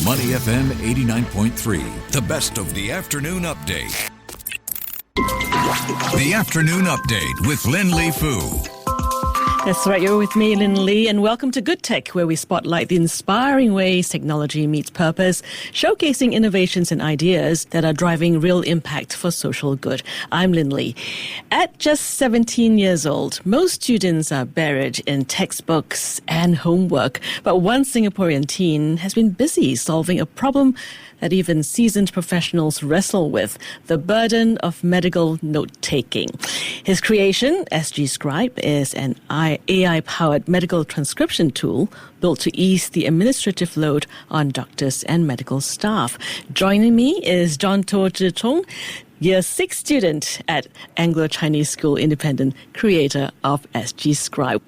Money FM 89.3, the best of the afternoon update. The Afternoon Update with Lynlee Foo. That's right, you're with me, Lynlee, and welcome to Good Tech, where we spotlight the inspiring ways technology meets purpose, showcasing innovations and ideas that are driving real impact for social good. I'm Lynlee. At just 17 years old, most students are buried in textbooks and homework, but one Singaporean teen has been busy solving a problem that even seasoned professionals wrestle with, the burden of medical note-taking. His creation, SGScribe, is an AI-powered medical transcription tool built to ease the administrative load on doctors and medical staff. Joining me is John Tow Zhi Chong, Year 6 student at Anglo-Chinese School Independent, creator of SGScribe.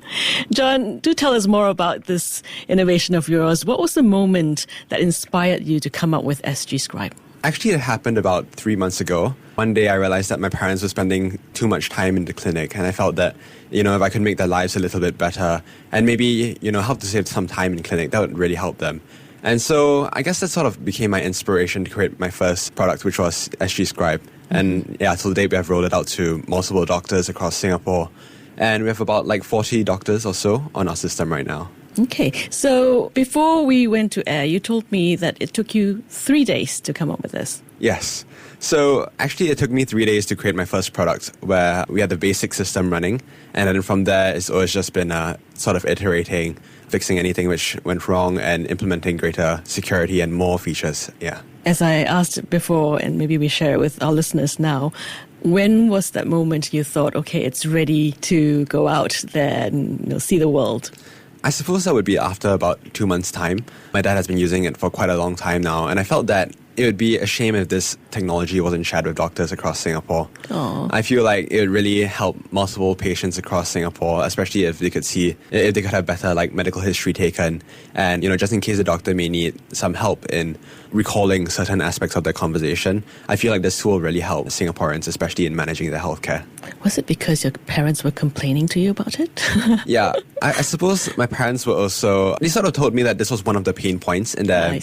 John, do tell us more about this innovation of yours. What was the moment that inspired you to come up with SGScribe? Actually, it happened about 3 months ago. One day I realized that my parents were spending too much time in the clinic, and I felt that, if I could make their lives a little bit better and maybe, help to save some time in clinic, that would really help them. And so I guess that sort of became my inspiration to create my first product, which was SGScribe. And till date we have rolled it out to multiple doctors across Singapore. And we have about 40 doctors or so on our system right now. Okay, so before we went to air, you told me that it took you 3 days to come up with this. Yes. So actually it took me 3 days to create my first product, where we had the basic system running. And then from there, it's always just been sort of iterating, fixing anything which went wrong and implementing greater security and more features. Yeah. As I asked before, and maybe we share it with our listeners now, when was that moment you thought, okay, it's ready to go out there and see the world? I suppose that would be after about 2 months' time. My dad has been using it for quite a long time now, and I felt that it would be a shame if this technology wasn't shared with doctors across Singapore. Aww. I feel like it would really help multiple patients across Singapore, especially if they could have better medical history taken, and just in case the doctor may need some help in recalling certain aspects of their conversation. I feel like this tool will really help Singaporeans, especially in managing their healthcare. Was it because your parents were complaining to you about it? Yeah, I suppose my parents were also, they sort of told me that this was one of the pain points in their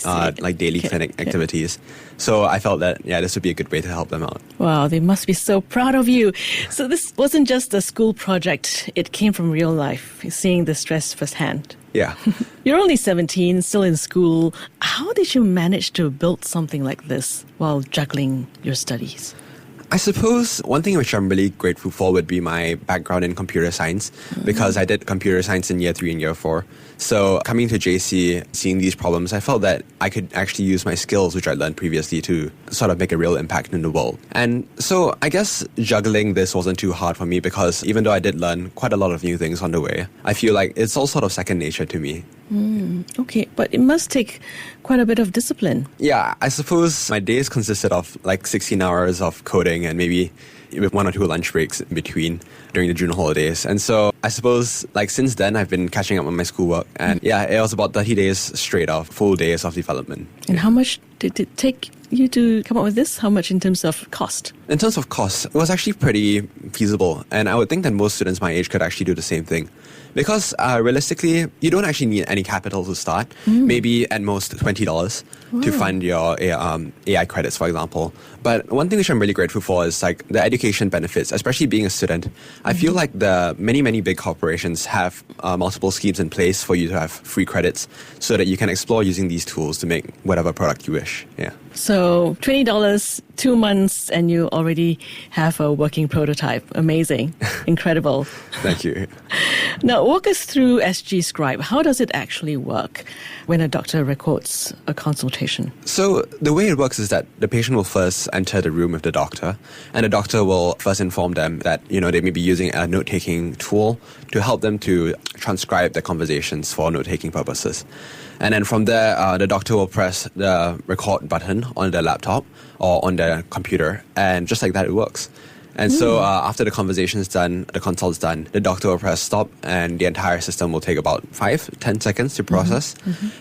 daily clinic activities. So I felt that, this would be a good way to help them out. Wow, they must be so proud of you. So this wasn't just a school project, it came from real life, seeing the stress firsthand. Yeah. You're only 17, still in school. How did you manage to build something like this while juggling your studies? I suppose one thing which I'm really grateful for would be my background in computer science, because I did computer science in year 3 and year 4. So coming to JC, seeing these problems, I felt that I could actually use my skills which I learned previously to sort of make a real impact in the world. And so I guess juggling this wasn't too hard for me, because even though I did learn quite a lot of new things on the way, I feel like it's all sort of second nature to me. Okay, but it must take quite a bit of discipline. Yeah, I suppose my days consisted of 16 hours of coding and maybe with 1 or 2 lunch breaks in between during the June holidays. And so I suppose since then I've been catching up on my schoolwork, and it was about 30 days straight of full days of development. And how much did it take you to come up with this? How much in terms of cost? In terms of cost, it was actually pretty feasible, and I would think that most students my age could actually do the same thing. Because realistically, you don't actually need any capital to start. Maybe at most $20 to fund your AI credits, for example. But one thing which I'm really grateful for is the education benefits, especially being a student. I feel like the many big corporations have multiple schemes in place for you to have free credits so that you can explore using these tools to make whatever product you wish. Yeah. So $20, 2 months, and you already have a working prototype. Amazing. Incredible. Thank you. Now, walk us through SGScribe. How does it actually work when a doctor records a consultation? So the way it works is that the patient will first enter the room with the doctor, and the doctor will first inform them that, they may be using a note-taking tool to help them to transcribe their conversations for note-taking purposes. And then from there, the doctor will press the record button on their laptop or on their computer, and just like that, it works. And so after the conversation is done, the consult is done, the doctor will press stop and the entire system will take about 5-10 seconds to process.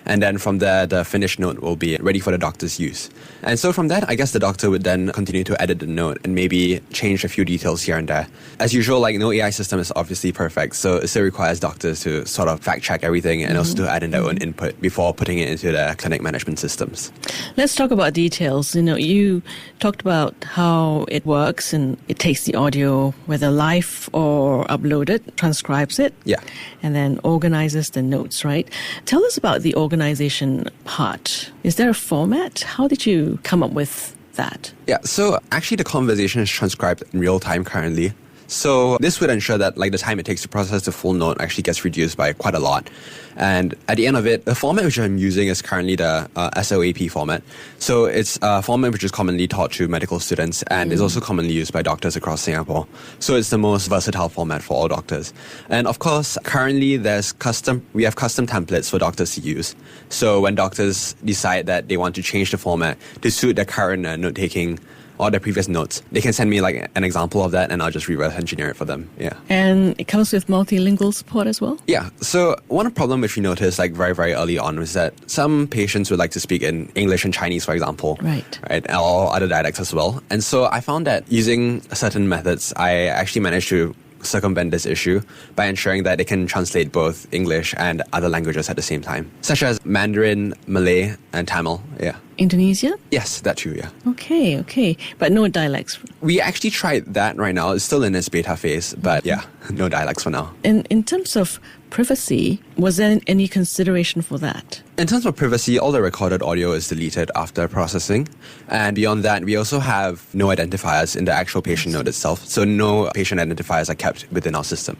And then from there, the finished note will be ready for the doctor's use. And so from that, I guess the doctor would then continue to edit the note and maybe change a few details here and there. As usual, like no AI system is obviously perfect, so it still requires doctors to sort of fact check everything and also to add in their own input before putting it into the clinic management systems. Let's talk about details. You talked about how it works, and it takes the audio, whether live or uploaded, transcribes it, and then organizes the notes, right? Tell us about the organization part. Is there a format? How did you come up with that? Yeah, so actually the conversation is transcribed in real time currently. So this would ensure that the time it takes to process the full note actually gets reduced by quite a lot. And at the end of it, the format which I'm using is currently the SOAP format. So it's a format which is commonly taught to medical students and is also commonly used by doctors across Singapore. So it's the most versatile format for all doctors. And of course, currently we have custom templates for doctors to use. So when doctors decide that they want to change the format to suit their current note-taking or their previous notes, they can send me an example of that and I'll just reverse engineer it for them. Yeah. And it comes with multilingual support as well? Yeah. So one problem which we noticed very, very early on was that some patients would like to speak in English and Chinese, for example. Right. Or other dialects as well. And so I found that using certain methods, I actually managed to circumvent this issue by ensuring that it can translate both English and other languages at the same time, such as Mandarin, Malay, and Tamil. Yeah. Indonesia? Yes, that too, yeah. Okay. But no dialects? We actually tried that right now. It's still in its beta phase, but yeah, no dialects for now. In terms of privacy, was there any consideration for that? In terms of privacy, all the recorded audio is deleted after processing. And beyond that, we also have no identifiers in the actual patient note itself. So no patient identifiers are kept within our system.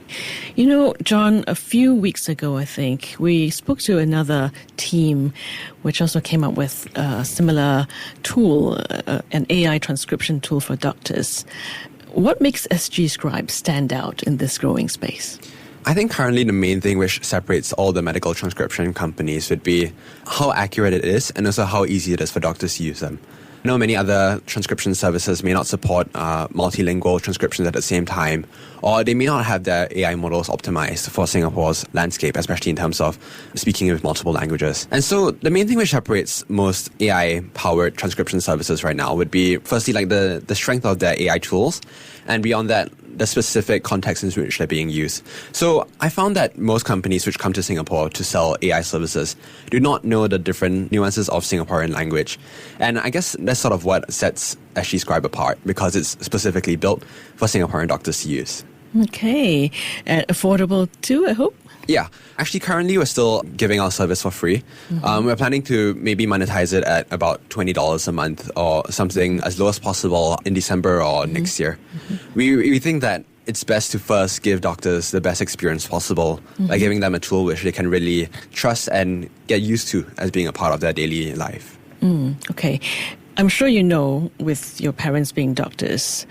John, a few weeks ago, I think, we spoke to another team which also came up with a similar tool, an AI transcription tool for doctors. What makes SGScribe stand out in this growing space? I think currently the main thing which separates all the medical transcription companies would be how accurate it is and also how easy it is for doctors to use them. I know many other transcription services may not support multilingual transcriptions at the same time, or they may not have their AI models optimized for Singapore's landscape, especially in terms of speaking with multiple languages. And so the main thing which separates most AI-powered transcription services right now would be, firstly, the strength of their AI tools, and beyond that, the specific context in which they're being used. So I found that most companies which come to Singapore to sell AI services do not know the different nuances of Singaporean language. And I guess that's sort of what sets SGScribe apart, because it's specifically built for Singaporean doctors to use. Okay. And affordable too, I hope? Yeah. Actually, currently, we're still giving our service for free. We're planning to maybe monetize it at about $20 a month or something as low as possible in December or next year. We think that it's best to first give doctors the best experience possible by giving them a tool which they can really trust and get used to as being a part of their daily life. Okay. I'm sure with your parents being doctors,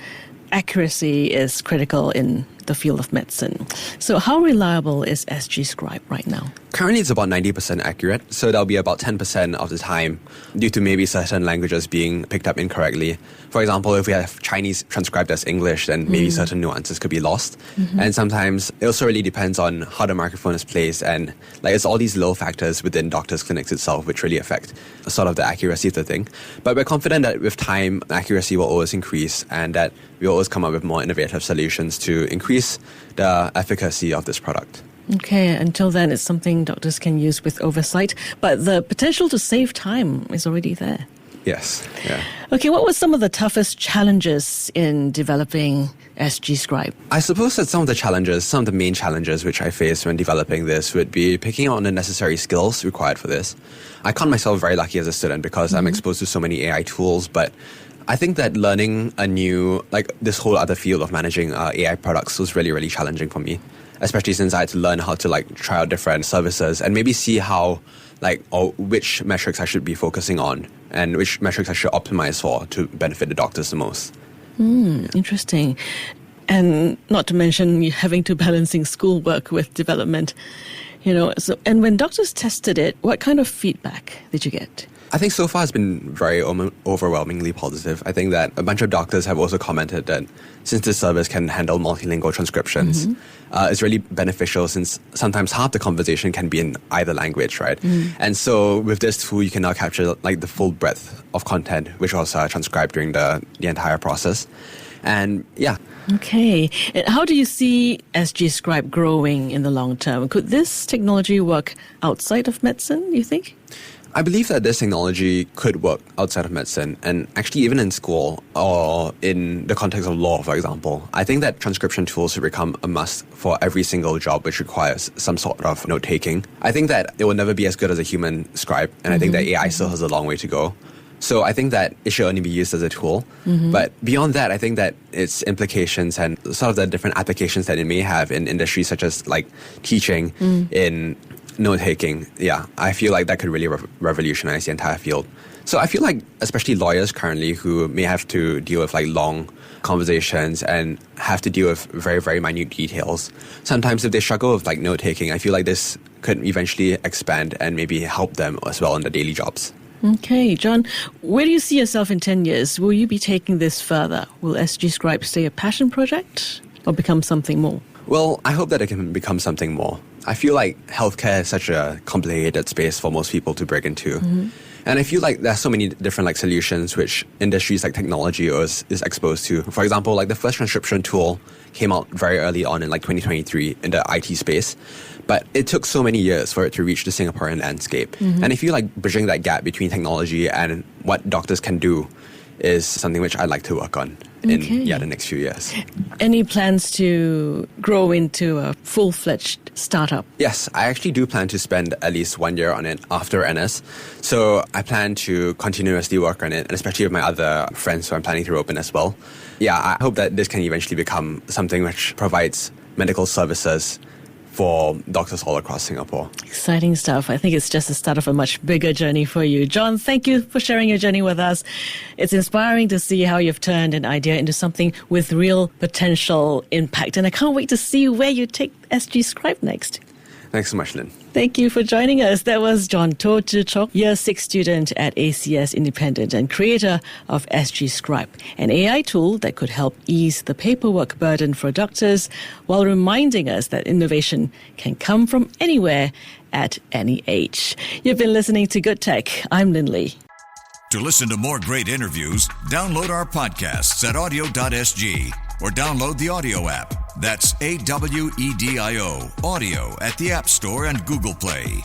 accuracy is critical in the field of medicine. So how reliable is SGScribe right now? Currently, it's about 90% accurate, so that'll be about 10% of the time due to maybe certain languages being picked up incorrectly. For example, if we have Chinese transcribed as English, then maybe certain nuances could be lost. And sometimes it also really depends on how the microphone is placed, and it's all these little factors within doctors' clinics itself which really affect sort of the accuracy of the thing. But we're confident that with time, accuracy will always increase and that we'll always come up with more innovative solutions to increase the efficacy of this product. Okay, until then, it's something doctors can use with oversight, but the potential to save time is already there. Yes, yeah. Okay, what were some of the toughest challenges in developing SGScribe? I suppose that some of the main challenges which I faced when developing this would be picking out the necessary skills required for this. I count myself very lucky as a student because I'm exposed to so many AI tools, but I think that learning a new, this whole other field of managing AI products was really, really challenging for me, especially since I had to learn how to try out different services and maybe see how, or which metrics I should be focusing on and which metrics I should optimize for to benefit the doctors the most. Interesting. And not to mention you having to balancing schoolwork with development. And when doctors tested it, what kind of feedback did you get? I think so far it's been very overwhelmingly positive. I think that a bunch of doctors have also commented that since this service can handle multilingual transcriptions, it's really beneficial since sometimes half the conversation can be in either language, right? And so with this tool, you can now capture like the full breadth of content, which was transcribed during the entire process. And yeah. Okay. And how do you see SGScribe growing in the long term? Could this technology work outside of medicine, you think? I believe that this technology could work outside of medicine and actually even in school or in the context of law, for example. I think that transcription tools should become a must for every single job which requires some sort of note-taking. I think that it will never be as good as a human scribe, and I think that AI still has a long way to go. So I think that it should only be used as a tool. But beyond that, I think that its implications and sort of the different applications that it may have in industries such as like teaching, in note-taking, I feel like that could really revolutionize the entire field. So I feel like especially lawyers currently who may have to deal with like long conversations and have to deal with very, very minute details, sometimes if they struggle with like note-taking, I feel like this could eventually expand and maybe help them as well in their daily jobs. Okay, John, where do you see yourself in 10 years? Will you be taking this further? Will SGScribe stay a passion project or become something more? Well, I hope that it can become something more. I feel like healthcare is such a complicated space for most people to break into. And I feel like there's so many different like solutions which industries like technology is exposed to. For example, like the first transcription tool came out very early on in like 2023 in the IT space. But it took so many years for it to reach the Singaporean landscape. And I feel like bridging that gap between technology and what doctors can do is something which I'd like to work on in the next few years. Any plans to grow into a full-fledged startup? Yes, I actually do plan to spend at least 1 year on it after NS. So I plan to continuously work on it, and especially with my other friends who I'm planning to rope in as well. Yeah, I hope that this can eventually become something which provides medical services for doctors all across Singapore. Exciting stuff. I think it's just the start of a much bigger journey for you. John, thank you for sharing your journey with us. It's inspiring to see how you've turned an idea into something with real potential impact. And I can't wait to see where you take SGScribe next. Thanks so much, Lynn. Thank you for joining us. That was John Tow Zhi Chong, Year 6 student at ACS Independent and creator of SGScribe, an AI tool that could help ease the paperwork burden for doctors while reminding us that innovation can come from anywhere at any age. You've been listening to Good Tech. I'm Lynlee. To listen to more great interviews, download our podcasts at audio.sg or download the audio app. That's AWEDIO, audio at the App Store and Google Play.